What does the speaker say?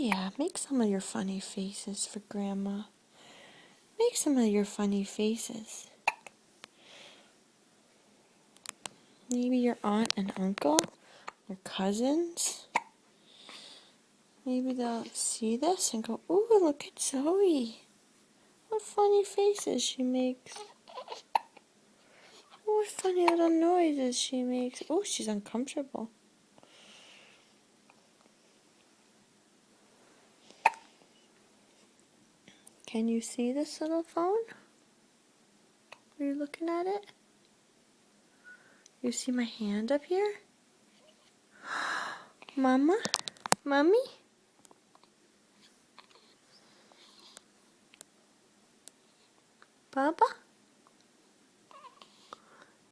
Yeah, make some of your funny faces for Grandma. Make some of your funny faces. Maybe your aunt and uncle, your cousins. Maybe they'll see this and go, "Ooh, look at Zoe. What funny faces she makes. What funny little noises she makes. Oh, she's uncomfortable." Can you see this little phone? Are you looking at it? You see my hand up here? Mama? Mommy? Baba?